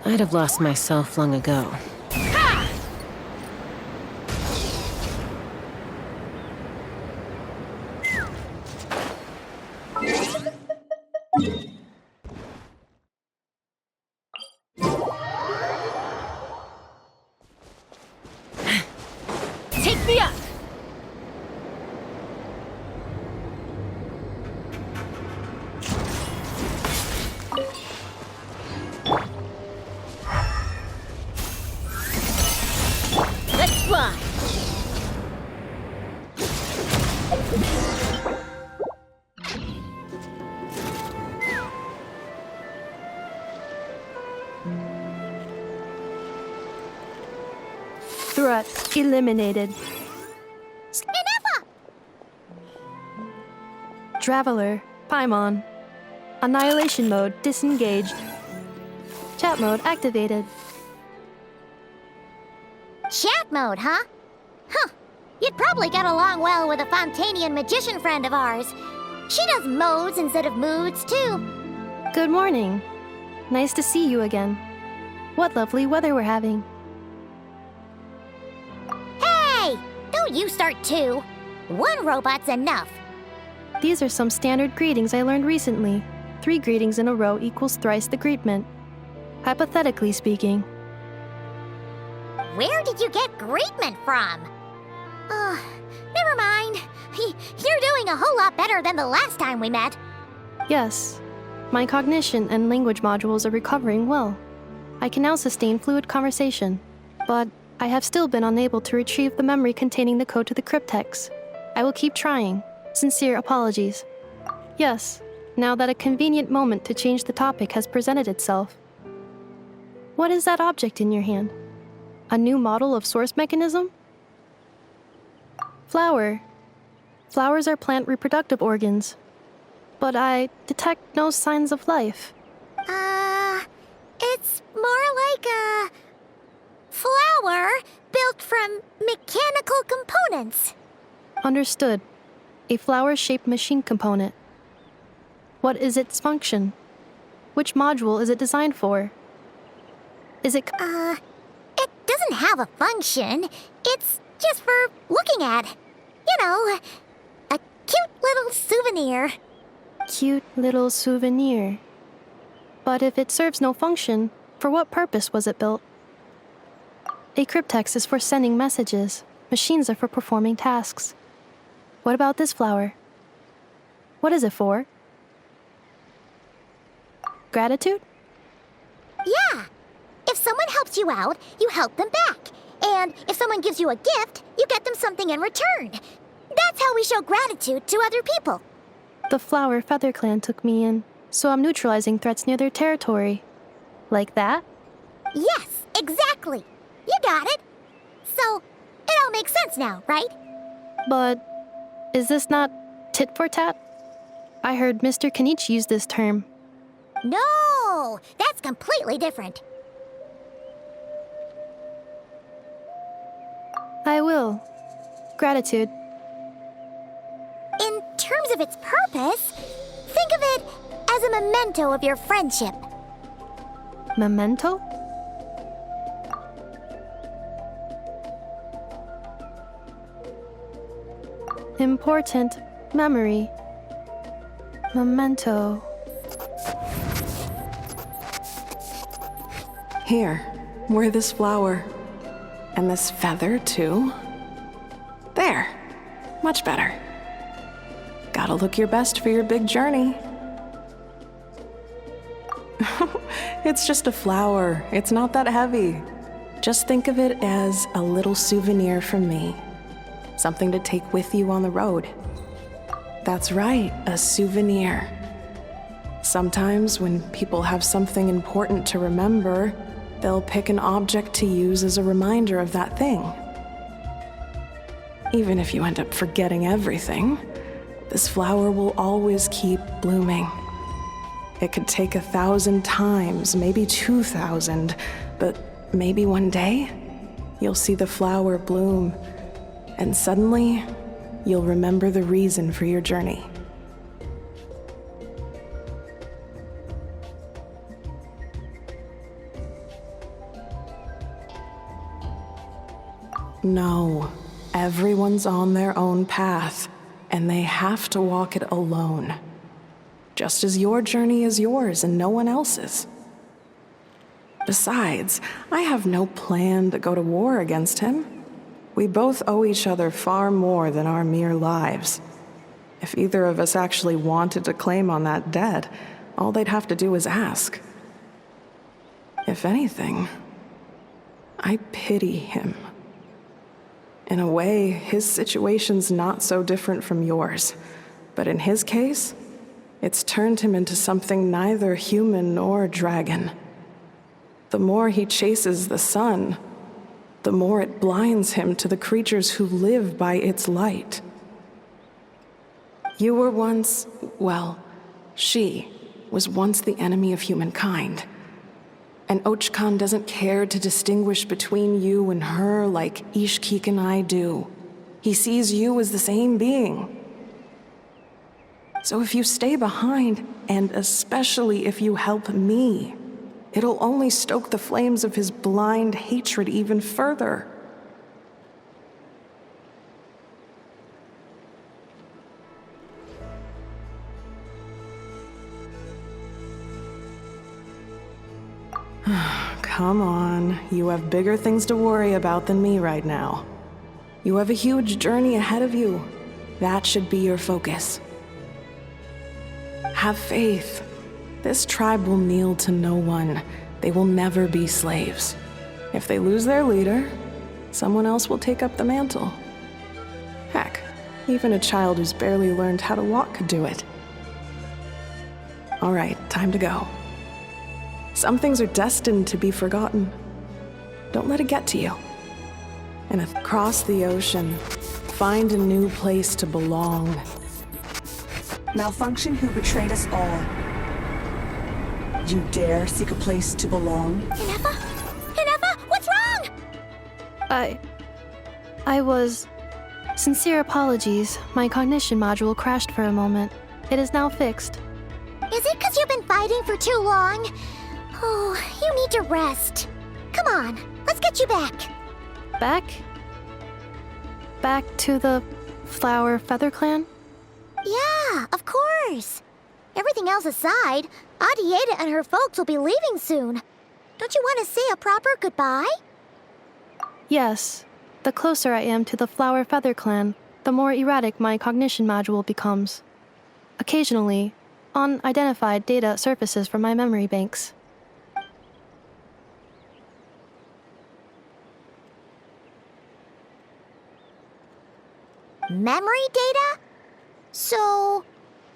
I'd have lost myself long ago. Take me up! Let's fly! Threat eliminated. Enough! Traveler, Paimon. Annihilation mode disengaged. Chat mode activated. Chat mode, huh? Huh. You'd probably get along well with a Fontanian magician friend of ours. She does modes instead of moods, too. Good morning. Nice to see you again. What lovely weather we're having. Hey! Don't you start too. One robot's enough. These are some standard greetings I learned recently. 3 greetings in a row equals thrice the greetment. Hypothetically speaking. Where did you get greetment from? Never mind. You're doing a whole lot better than the last time we met. Yes. My cognition and language modules are recovering well. I can now sustain fluid conversation, but I have still been unable to retrieve the memory containing the code to the cryptex. I will keep trying. Sincere apologies. Yes, now that a convenient moment to change the topic has presented itself. What is that object in your hand? A new model of source mechanism? Flower. Flowers are plant reproductive organs. But I detect no signs of life. It's more like a flower built from mechanical components. Understood. A flower-shaped machine component. What is its function? Which module is it designed for? Is it... It doesn't have a function. It's just for looking at. You know, a cute little souvenir. Cute little souvenir. But if it serves no function, for what purpose was it built? A cryptex is for sending messages. Machines are for performing tasks. What about this flower? What is it for? Gratitude? Yeah. If someone helps you out, you help them back. And if someone gives you a gift, you get them something in return. That's how we show gratitude to other people. The Flower Feather Clan took me in, so I'm neutralizing threats near their territory. Like that? Yes, exactly. You got it. So, it all makes sense now, right? But is this not tit for tat? I heard Mr. Kenichi use this term. No, that's completely different. I will. Gratitude. In terms of its purpose, think of it as a memento of your friendship. Memento? Important memory. Memento. Here, wear this flower. And this feather, too. There. Much better. Gotta look your best for your big journey. It's just a flower. It's not that heavy. Just think of it as a little souvenir from me. Something to take with you on the road. That's right, a souvenir. Sometimes when people have something important to remember, they'll pick an object to use as a reminder of that thing. Even if you end up forgetting everything, this flower will always keep blooming. It could take 1,000 times, maybe 2,000, but maybe one day, you'll see the flower bloom, and suddenly, you'll remember the reason for your journey. No, everyone's on their own path, and they have to walk it alone. Just as your journey is yours and no one else's. Besides, I have no plan to go to war against him. We both owe each other far more than our mere lives. If either of us actually wanted to claim on that debt, all they'd have to do is ask. If anything, I pity him. In a way, his situation's not so different from yours. But in his case, it's turned him into something neither human nor dragon. The more he chases the sun, the more it blinds him to the creatures who live by its light. You were once, well, she was once the enemy of humankind. And Ochkan doesn't care to distinguish between you and her like Ishkik and I do. He sees you as the same being. So if you stay behind, and especially if you help me, it'll only stoke the flames of his blind hatred even further. Come on, you have bigger things to worry about than me right now. You have a huge journey ahead of you. That should be your focus. Have faith. This tribe will kneel to no one. They will never be slaves. If they lose their leader, someone else will take up the mantle. Heck, even a child who's barely learned how to walk could do it. All right, time to go. Some things are destined to be forgotten. Don't let it get to you. And across the ocean, find a new place to belong. Malfunction who betrayed us all. You dare seek a place to belong? Hinefa? Hinefa, what's wrong? I was... Sincere apologies. My cognition module crashed for a moment. It is now fixed. Is it because you've been fighting for too long? Oh, you need to rest. Come on, let's get you back. Back? Back to the Flower Feather Clan? Yeah, of course. Everything else aside, Adieta and her folks will be leaving soon. Don't you want to say a proper goodbye? Yes. The closer I am to the Flower Feather Clan, the more erratic my cognition module becomes. Occasionally, unidentified data surfaces from my memory banks. Memory data? So,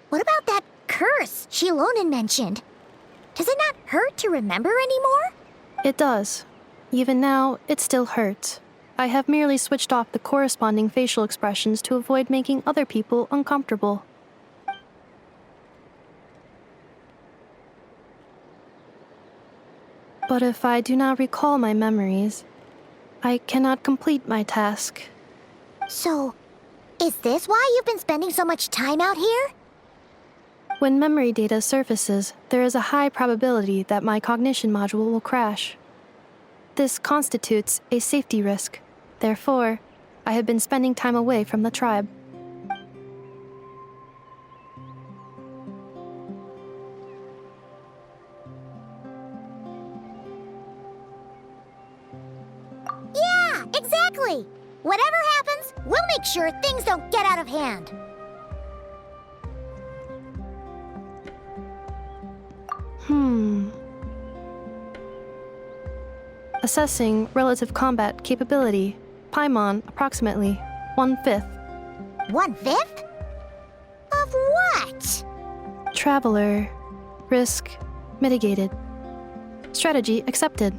what about that curse Shilonen mentioned? Does it not hurt to remember anymore? It does. Even now, it still hurts. I have merely switched off the corresponding facial expressions to avoid making other people uncomfortable. But if I do not recall my memories, I cannot complete my task. So, is this why you've been spending so much time out here? When memory data surfaces, there is a high probability that my cognition module will crash. This constitutes a safety risk. Therefore, I have been spending time away from the tribe. Yeah, exactly! Whatever happens, we'll make sure things don't get out of hand. Assessing relative combat capability. Paimon, approximately 1/5. 1/5? Of what? Traveler. Risk mitigated. Strategy accepted.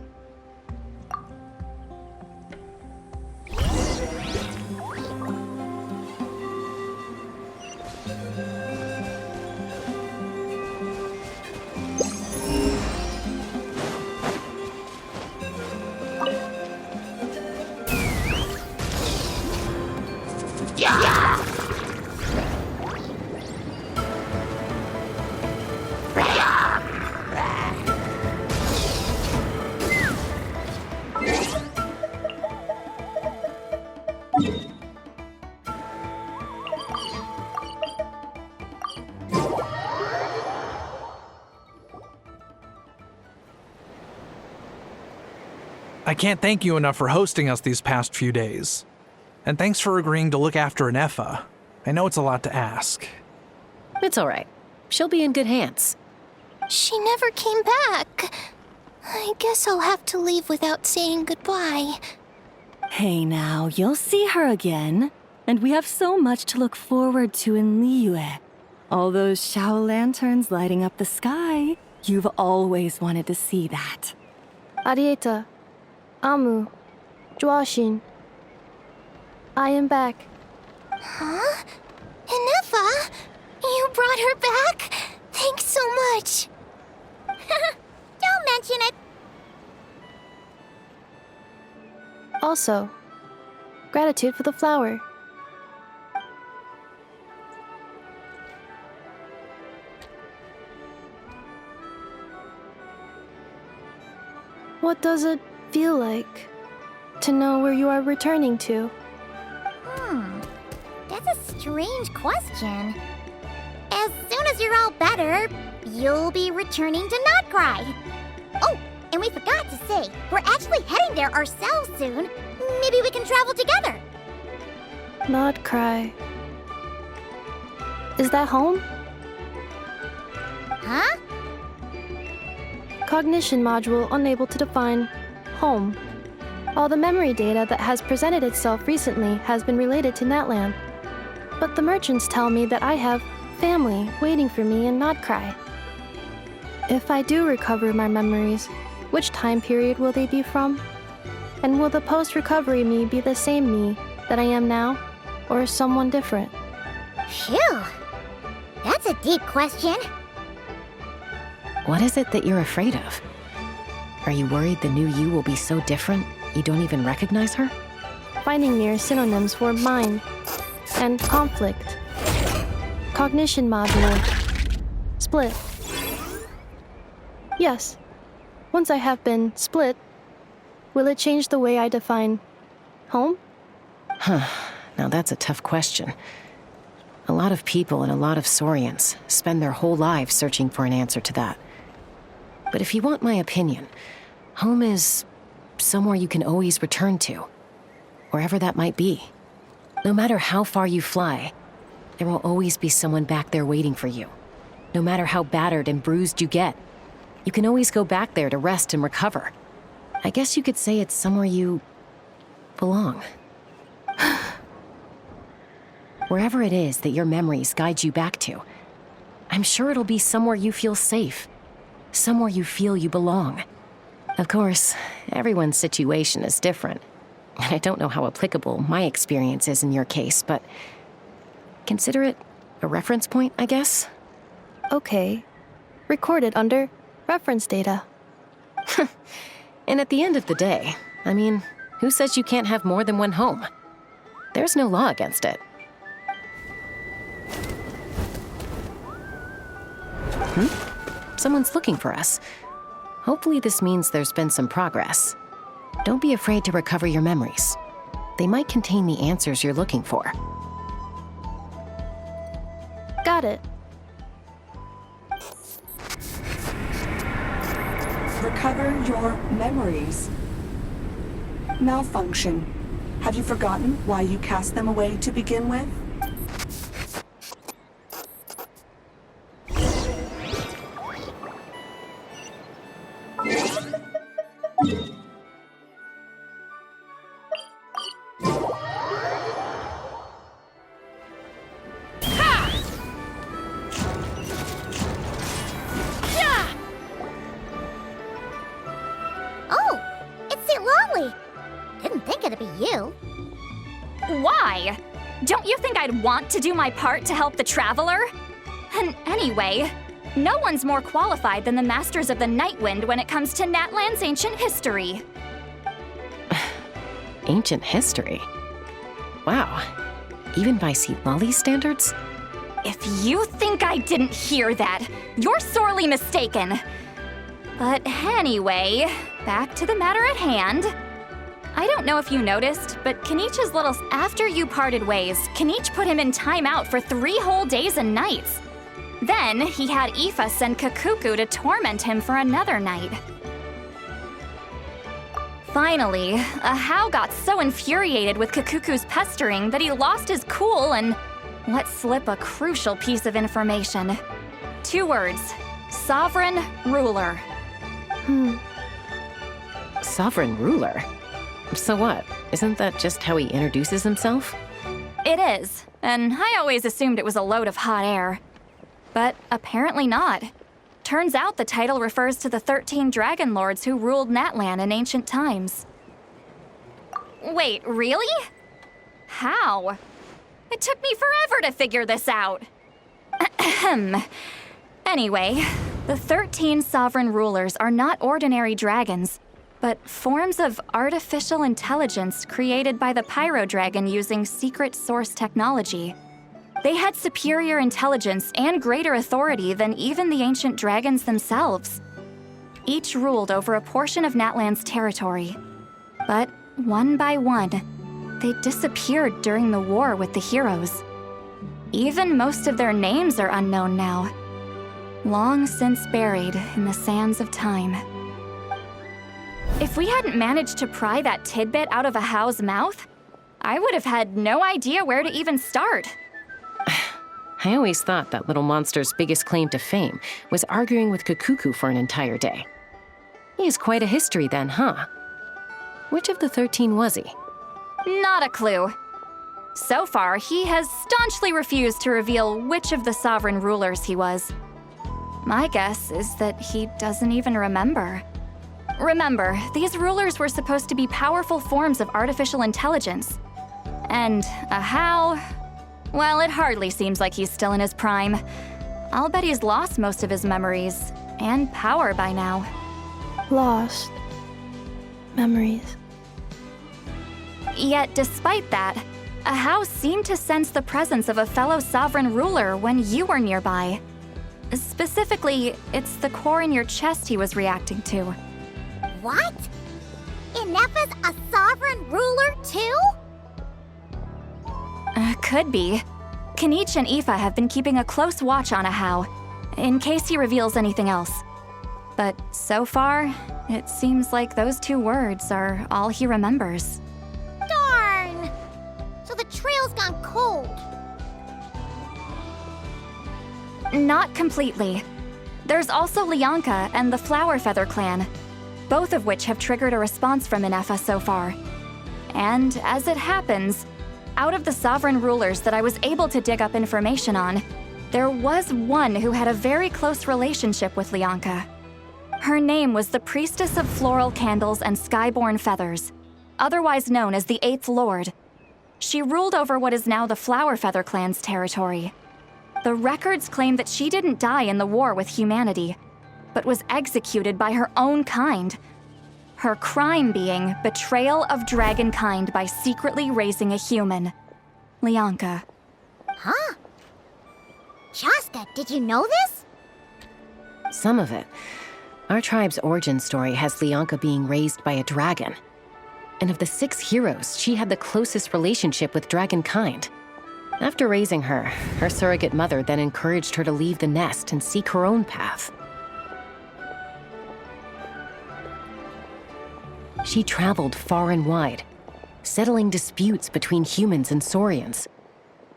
I can't thank you enough for hosting us these past few days. And thanks for agreeing to look after Anefa. I know it's a lot to ask. It's all right. She'll be in good hands. She never came back. I guess I'll have to leave without saying goodbye. Hey now, you'll see her again. And we have so much to look forward to in Liyue. All those Shao lanterns lighting up the sky. You've always wanted to see that. Arieta, Amu, Joashin. I am back. Huh? Anefa? You brought her back? Thanks so much. Don't mention it. Also, gratitude for the flower. What does it feel like to know where you are returning to? That's a strange question. As soon as you're all better, you'll be returning to Not Cry. Oh, and we forgot to say, we're actually heading there ourselves soon. Maybe we can travel together. Not cry. Is that home? Huh? Cognition module unable to define home. All the memory data that has presented itself recently has been related to Natlan. But the merchants tell me that I have family waiting for me in Not Cry. If I do recover my memories, which time period will they be from? And will the post-recovery me be the same me that I am now, or someone different? Phew. That's a deep question. What is it that you're afraid of? Are you worried the new you will be so different you don't even recognize her? Finding near synonyms for mind and conflict. Cognition module. Split. Yes. Once I have been split, will it change the way I define home? Now that's a tough question. A lot of people and a lot of Saurians spend their whole lives searching for an answer to that. But if you want my opinion, home is somewhere you can always return to, wherever that might be. No matter how far you fly, there will always be someone back there waiting for you. No matter how battered and bruised you get, you can always go back there to rest and recover. I guess you could say it's somewhere you belong. Wherever it is that your memories guide you back to, I'm sure it'll be somewhere you feel safe, somewhere you feel you belong. Of course, everyone's situation is different, and I don't know how applicable my experience is in your case, but consider it a reference point, I guess? Okay. Recorded under reference data. And at the end of the day, I mean, who says you can't have more than one home? There's no law against it. Someone's looking for us. Hopefully this means there's been some progress. Don't be afraid to recover your memories. They might contain the answers you're looking for. Got it. Recover your memories. Malfunction. Have you forgotten why you cast them away to begin with? Oh, it's St. Lolly. Didn't think it'd be you. Why? Don't you think I'd want to do my part to help the Traveler? And anyway, no one's more qualified than the Masters of the Nightwind when it comes to Natlan's ancient history. Ancient history? Wow. Even by St. Lolly's standards? If you think I didn't hear that, you're sorely mistaken. But anyway, back to the matter at hand. I don't know if you noticed, but Kenichi's little... After you parted ways, Kenichi put him in timeout for 3 whole days and nights. Then he had Aoife send Kakuku to torment him for another night. Finally, Ahau got so infuriated with Kakuku's pestering that he lost his cool and let slip a crucial piece of information. 2 words: sovereign ruler. Sovereign ruler? So what? Isn't that just how he introduces himself? It is, and I always assumed it was a load of hot air. But apparently not. Turns out the title refers to the 13 dragon lords who ruled Natlan in ancient times. Wait, really? How? It took me forever to figure this out. Ahem. Anyway, the 13 sovereign rulers are not ordinary dragons, but forms of artificial intelligence created by the Pyro Dragon using secret source technology. They had superior intelligence and greater authority than even the ancient dragons themselves. Each ruled over a portion of Natlan's territory. But one by one, they disappeared during the war with the heroes. Even most of their names are unknown now, long since buried in the sands of time. If we hadn't managed to pry that tidbit out of Ahau's mouth, I would have had no idea where to even start. I always thought that little monster's biggest claim to fame was arguing with Kakuku for an entire day. He has quite a history then, huh? Which of the 13 was he? Not a clue. So far, he has staunchly refused to reveal which of the sovereign rulers he was. My guess is that he doesn't even remember. Remember, these rulers were supposed to be powerful forms of artificial intelligence. And Ahau, well, it hardly seems like he's still in his prime. I'll bet he's lost most of his memories and power by now. Lost. Memories. Yet, despite that, Ahau seemed to sense the presence of a fellow sovereign ruler when you were nearby. Specifically, it's the core in your chest he was reacting to. What? Inepha's a sovereign ruler too? Could be. Kanich and Aoife have been keeping a close watch on Ahau, in case he reveals anything else. But so far, it seems like those 2 words are all he remembers. Darn! So the trail's gone cold. Not completely. There's also Lianka and the Flower Feather clan, both of which have triggered a response from Inepha so far. And as it happens, out of the sovereign rulers that I was able to dig up information on, there was one who had a very close relationship with Lianka. Her name was the Priestess of Floral Candles and Skyborn Feathers, otherwise known as the 8th Lord. She ruled over what is now the Flower Feather clan's territory. The records claim that she didn't die in the war with humanity, but was executed by her own kind. Her crime being betrayal of dragonkind by secretly raising a human. Lianka. Huh? Shasta, did you know this? Some of it. Our tribe's origin story has Lianka being raised by a dragon. And of the 6 heroes, she had the closest relationship with dragonkind. After raising her, her surrogate mother then encouraged her to leave the nest and seek her own path. She traveled far and wide, settling disputes between humans and Saurians.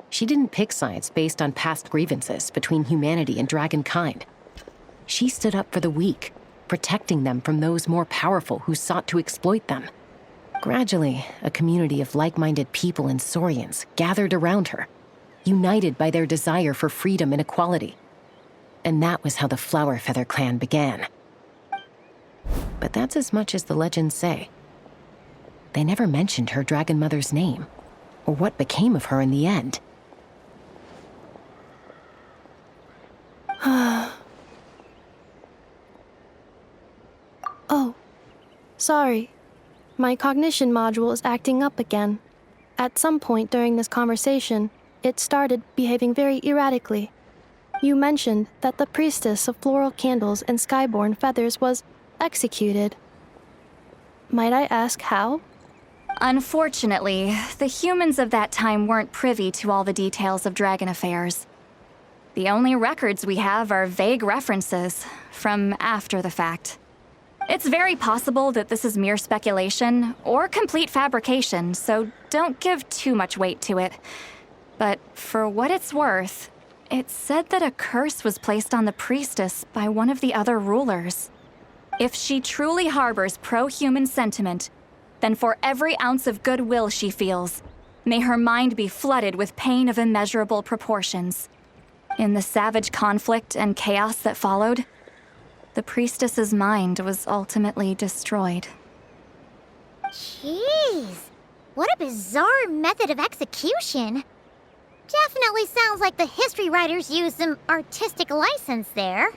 She didn't pick sides based on past grievances between humanity and dragonkind. She stood up for the weak, protecting them from those more powerful who sought to exploit them. Gradually, a community of like-minded people and Saurians gathered around her, united by their desire for freedom and equality. And that was how the Flower Feather clan began. But that's as much as the legends say. They never mentioned her dragon mother's name, or what became of her in the end. Oh, sorry. My cognition module is acting up again. At some point during this conversation, it started behaving very erratically. You mentioned that the priestess of floral candles and skyborn feathers was executed. Might I ask how? Unfortunately, the humans of that time weren't privy to all the details of dragon affairs. The only records we have are vague references from after the fact. It's very possible that this is mere speculation or complete fabrication, so don't give too much weight to it. But for what it's worth, it's said that a curse was placed on the priestess by one of the other rulers. If she truly harbors pro-human sentiment, then for every ounce of goodwill she feels, may her mind be flooded with pain of immeasurable proportions. In the savage conflict and chaos that followed, the priestess's mind was ultimately destroyed. Jeez, what a bizarre method of execution. Definitely sounds like the history writers used some artistic license there.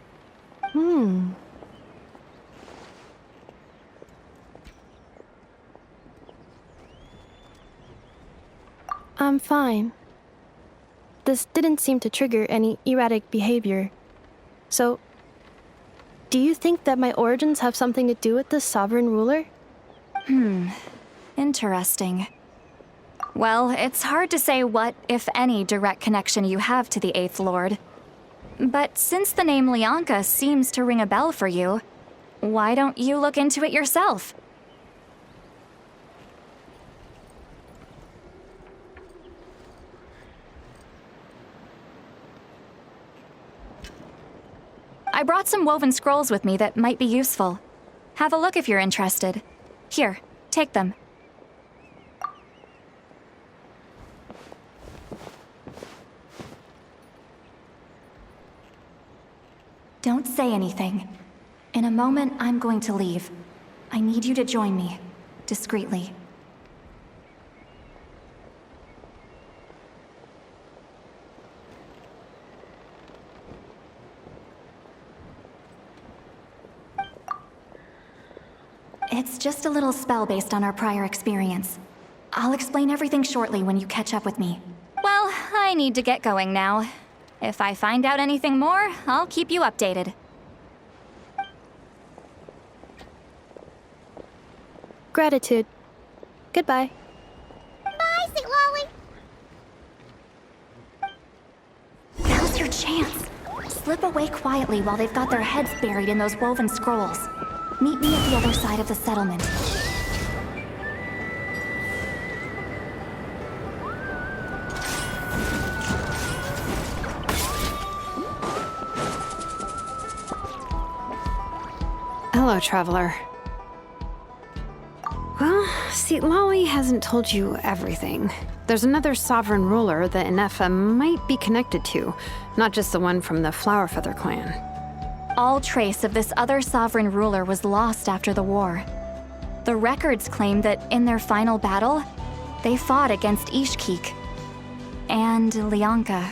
I'm fine. This didn't seem to trigger any erratic behavior. So, do you think that my origins have something to do with this sovereign ruler? Interesting. Well, it's hard to say what, if any, direct connection you have to the Eighth Lord. But since the name Lianka seems to ring a bell for you, why don't you look into it yourself? I brought some woven scrolls with me that might be useful. Have a look if you're interested. Here, take them. Don't say anything. In a moment, I'm going to leave. I need you to join me, discreetly. It's just a little spell based on our prior experience. I'll explain everything shortly when you catch up with me. Well, I need to get going now. If I find out anything more, I'll keep you updated. Gratitude. Goodbye. Bye, Sweet Lolly. Now's your chance. Slip away quietly while they've got their heads buried in those woven scrolls. Meet me at the other side of the settlement. Hello, traveler. Well, see, Lolly hasn't told you everything. There's another sovereign ruler that Inefa might be connected to, not just the one from the Flowerfeather clan. All trace of this other sovereign ruler was lost after the war. The records claim that in their final battle, they fought against Ishkik and Lianka.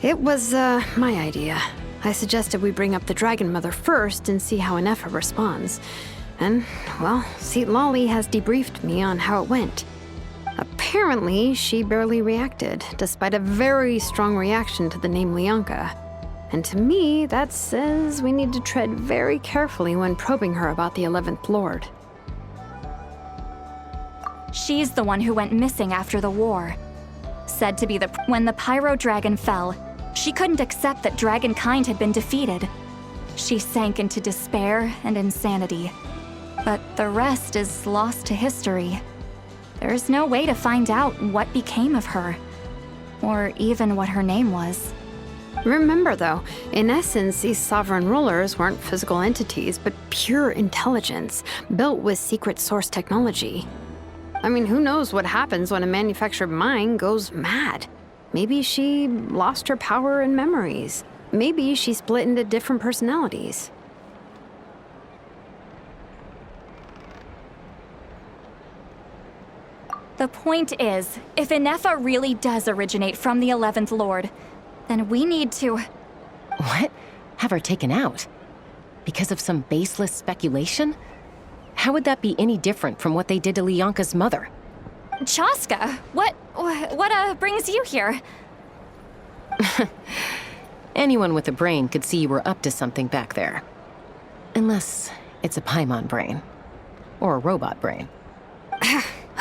It was, my idea. I suggested we bring up the Dragon Mother first and see how Inefa responds. And, well, see, Lolly has debriefed me on how it went. Apparently, she barely reacted, despite a very strong reaction to the name Lianka. And to me, that says we need to tread very carefully when probing her about the 11th Lord. She's the one who went missing after the war. Said to be when the Pyro Dragon fell, she couldn't accept that dragonkind had been defeated. She sank into despair and insanity. But the rest is lost to history. There's no way to find out what became of her, or even what her name was. Remember, though, in essence, these sovereign rulers weren't physical entities, but pure intelligence, built with secret source technology. I mean, who knows what happens when a manufactured mind goes mad? Maybe she lost her power and memories. Maybe she split into different personalities. The point is, if Inefa really does originate from the 11th Lord, then we need to... What? Have her taken out? Because of some baseless speculation? How would that be any different from what they did to Lianka's mother? Chaska, what brings you here? Anyone with a brain could see you were up to something back there. Unless it's a Paimon brain. Or a robot brain.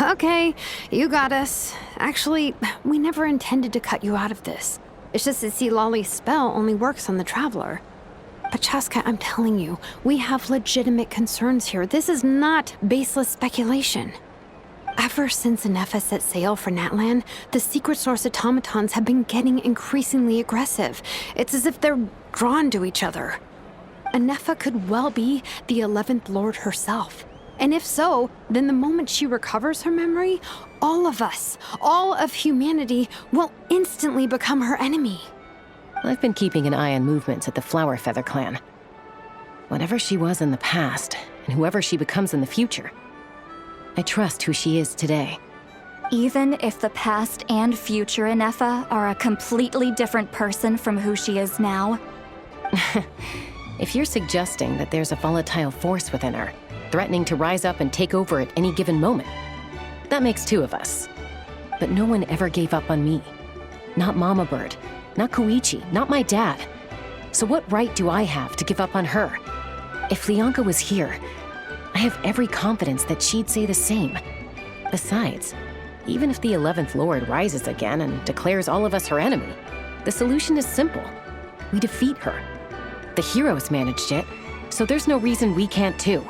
Okay, you got us. Actually, we never intended to cut you out of this. It's just that, see, Lolly's spell only works on the Traveler. But Chaska, I'm telling you, we have legitimate concerns here. This is not baseless speculation. Ever since Anefa set sail for Natlan, the secret source automatons have been getting increasingly aggressive. It's as if they're drawn to each other. Anefa could well be the 11th Lord herself. And if so, then the moment she recovers her memory, all of us, all of humanity, will instantly become her enemy. I've been keeping an eye on movements at the Flower Feather clan. Whatever she was in the past, and whoever she becomes in the future, I trust who she is today. Even if the past and future Anefa are a completely different person from who she is now? If you're suggesting that there's a volatile force within her, threatening to rise up and take over at any given moment, that makes two of us. But no one ever gave up on me. Not Mama Bird, not Koichi, not my dad. So what right do I have to give up on her? If Lianka was here, I have every confidence that she'd say the same. Besides, even if the 11th Lord rises again and declares all of us her enemy, the solution is simple. We defeat her. The heroes managed it, so there's no reason we can't too.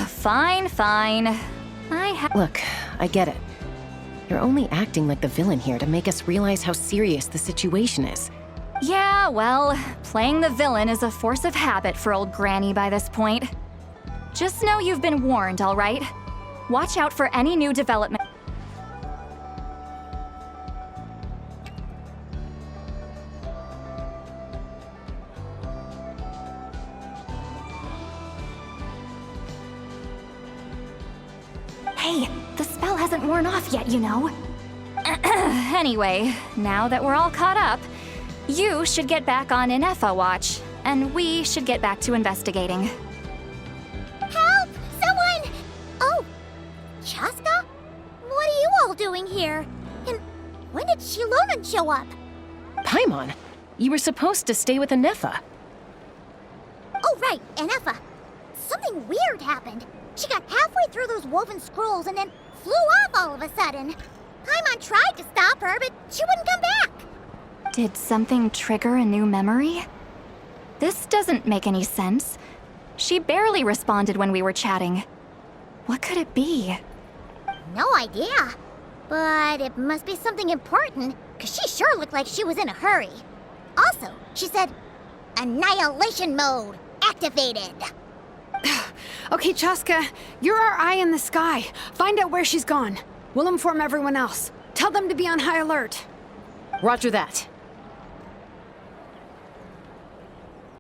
Fine, fine. Look, I get it. You're only acting like the villain here to make us realize how serious the situation is. Yeah, well, playing the villain is a force of habit for old Granny by this point. Just know you've been warned, all right? Watch out for any new development. Hey, the spell hasn't worn off yet, you know. Anyway, now that we're all caught up, you should get back on Inefa watch, and we should get back to investigating. Help! Someone! Oh, Chaska? What are you all doing here? And when did Shilonan show up? Paimon, you were supposed to stay with Anefa. Oh, right, Inefa. Something weird happened. She got halfway through those woven scrolls and then flew off all of a sudden. Paimon tried to stop her, but she wouldn't come back. Did something trigger a new memory? This doesn't make any sense. She barely responded when we were chatting. What could it be? No idea. But it must be something important, because she sure looked like she was in a hurry. Also, she said, Annihilation mode activated. Okay, Chaska, you're our eye in the sky. Find out where she's gone. We'll inform everyone else. Tell them to be on high alert. Roger that.